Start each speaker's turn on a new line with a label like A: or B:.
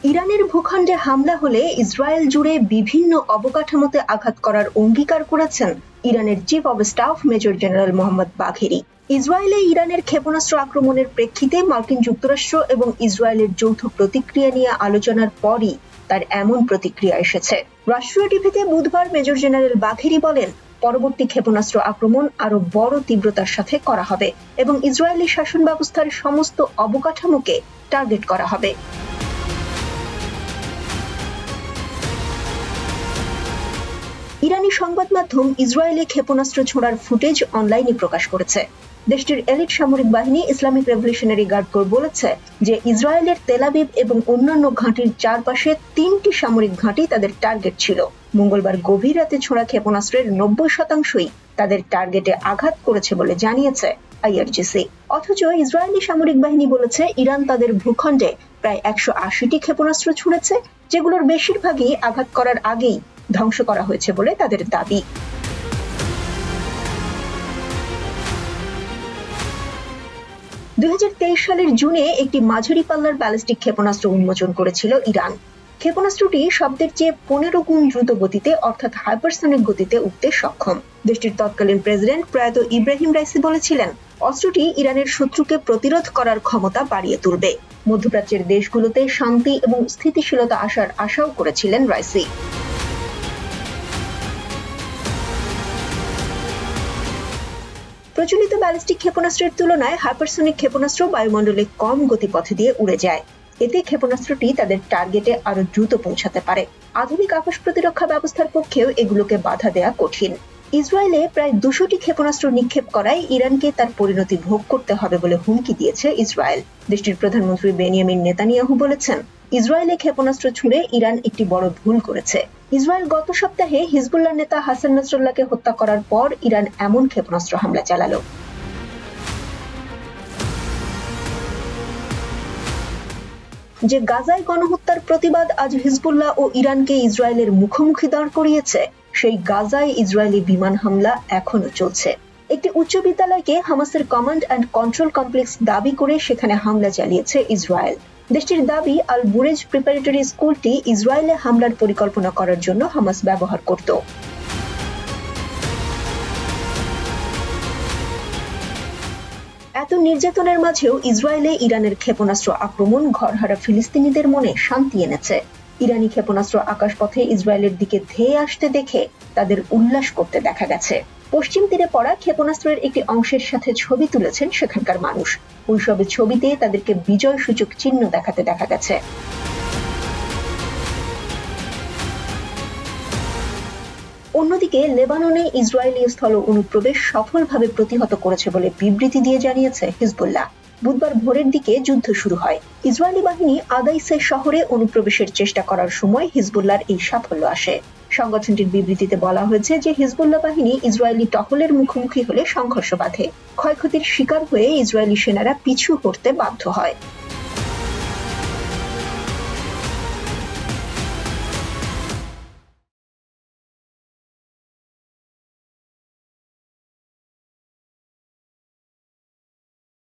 A: ইরানের ভূখণ্ডে হামলা হলে ইসরায়েল জুড়ে বিভিন্ন অবকাঠামোতে আঘাত করার অঙ্গীকার করেছেন ইরানের chief of staff major general Mohammad বাঘেরি। ইসরায়েলে ইরানের ক্ষেপণাস্ত্র আক্রমণের প্রেক্ষিতে মার্কিন যুক্তরাষ্ট্র এবং ইসরায়েলের যৌথ প্রতিক্রিয়া নিয়ে আলোচনার পরই তার এমন প্রতিক্রিয়া এসেছে। রাষ্ট্রীয় টিভিতে বুধবার মেজর জেনারেল বাঘেরি বলেন, পরবর্তী ক্ষেপণাস্ত্র আক্রমণ আরো বড় তীব্রতার সাথে করা হবে এবং ইসরায়েলি শাসন ব্যবস্থার সমস্ত অবকাঠামোকে টার্গেট করা হবে। ইরানি সংবাদ মাধ্যম ইসরায়েলে ক্ষেপণাস্ত্র ছোড়ার ফুটেজ অনলাইনে প্রকাশ করেছে। দেশটির এলিট সামরিক বাহিনী ইসলামিক রেভলিউশনারি গার্ড কোর বলেছে যে ইসরায়েলের তেল আবিব এবং অন্যান্য ঘাঁটির চারপাশে ৩টি সামরিক ঘাঁটি তাদের টার্গেট ছিল। মঙ্গলবার গভীর রাতে ছোড়া ক্ষেপণাস্ত্রের ৯০%ই তাদের টার্গেটে আঘাত করেছে বলে জানিয়েছে আইআরজিসি। অথচ ইসরায়েলি সামরিক বাহিনী বলেছে ইরান তাদের ভূখণ্ডে প্রায় ১৮০টি ক্ষেপণাস্ত্র ছুড়েছে, যেগুলোর বেশিরভাগই আঘাত করার আগেই ধ্বংস করা হয়েছে বলে তাদের দাবি। ২০২৩ সালের জুনে একটি মাঝারি পাল্লার ব্যালিস্টিক ক্ষেপণাস্ত্র উন্মোচন করেছিল ইরান। ক্ষেপণাস্ত্রটি শব্দের চেয়ে ১৫ গুণ দ্রুত গতিতে অর্থাৎ হাইপারসনিক গতিতে উঠতে সক্ষম। দেশটির তৎকালীন প্রেসিডেন্ট প্রয়াত ইব্রাহিম রাইসি বলেছিলেন, অস্ত্রটি ইরানের শত্রুকে প্রতিরোধ করার ক্ষমতা বাড়িয়ে তুলবে। মধ্যপ্রাচ্যের দেশগুলোতে শান্তি এবং স্থিতিশীলতা আসার আশাও করেছিলেন রাইসি। প্রচলিত ব্যালিস্টিক ক্ষেপণাস্ত্রের তুলনায় হাইপারসনিক ক্ষেপণাস্ত্র বায়ুমণ্ডলে কম গতিপথে দিয়ে উড়ে যায়। এতে ক্ষেপণাস্ত্রটি তাদের টার্গেটে আরো দ্রুত পৌঁছাতে পারে। আধুনিক আকাশ প্রতিরক্ষা ব্যবস্থার পক্ষেও এগুলোকে বাধা দেয়া কঠিন। ইসরায়েলে প্রায় ২০০টি ক্ষেপণাস্ত্র নিক্ষেপ করায় ইরানকে তার পরিণতি ভোগ করতে হবে বলে হুমকি দিয়েছে ইসরায়েল। দেশটির প্রধানমন্ত্রী বেনিয়ামিন নেতানিয়াহু বলেছেন, ইসরায়েলে ক্ষেপণাস্ত্র ছুড়ে ইরান একটি বড় ভুল করেছে। ইসরায়েল গত সপ্তাহে হিজবুল্লাহ নেতা হাসান নাসরুল্লাহকে হত্যা করার পর ইরান এমন ক্ষেপণাস্ত্র হামলা চালালো। যে গাজায় গণহত্যার প্রতিবাদ আজ হিজবুল্লাহ ও ইরানকে ইসরায়েলের মুখোমুখি দাঁড় করিয়েছে, সেই গাজায় ইসরায়েলি বিমান হামলা এখনো চলছে। একটি উচ্চ বিদ্যালয়কে হামাসের কমান্ড অ্যান্ড কন্ট্রোল কমপ্লেক্স দাবি করে সেখানে হামলা চালিয়েছে ইসরায়েল। দেশটির দাবি, আল বুরেজ প্রিপারেটরি স্কুলটি ইসরায়েলে হামলার পরিকল্পনা করার জন্য হামাস ব্যবহার করত। এত নির্যাতনের মাঝেও ইসরায়েলে ইরানের ক্ষেপণাস্ত্র আক্রমণ ঘরহারা ফিলিস্তিনিদের মনে শান্তি এনেছে। ইরানি ক্ষেপণাস্ত্র আকাশপথে ইসরায়েলের দিকে ধেয়ে আসতে দেখে তাদের উল্লাস করতে দেখা গেছে। পশ্চিম তীরে পড়া ক্ষেপণাস্ত্রের একটি অংশের সাথে ছবি তুলেছেন সেখানকার মানুষ। ওইসব ছবিতে তাদেরকে বিজয় সূচক চিহ্ন দেখাতে দেখা গেছে। অন্যদিকে লেবাননে ইসরায়েলি স্থল অনুপ্রবেশ সফলভাবে প্রতিহত করেছে বলে বিবৃতি দিয়ে জানিয়েছে হিজবুল্লাহ। বুধবার ভোরের দিকে যুদ্ধ শুরু হয়। ইসরায়েলি বাহিনী আদাইসে শহরে অনুপ্রবেশের চেষ্টা করার সময় হিজবুল্লাহর এই সাফল্য আসে। সংগঠনটির বিবৃতিতে বলা হয়েছে যে হিজবুল্লাহ বাহিনী ইসরায়েলি টহলের মুখোমুখি হলে সংঘর্ষ বাধে। ক্ষয়ক্ষতির শিকার হয়ে ইসরায়েলি সেনারা পিছু হটতে বাধ্য হয়।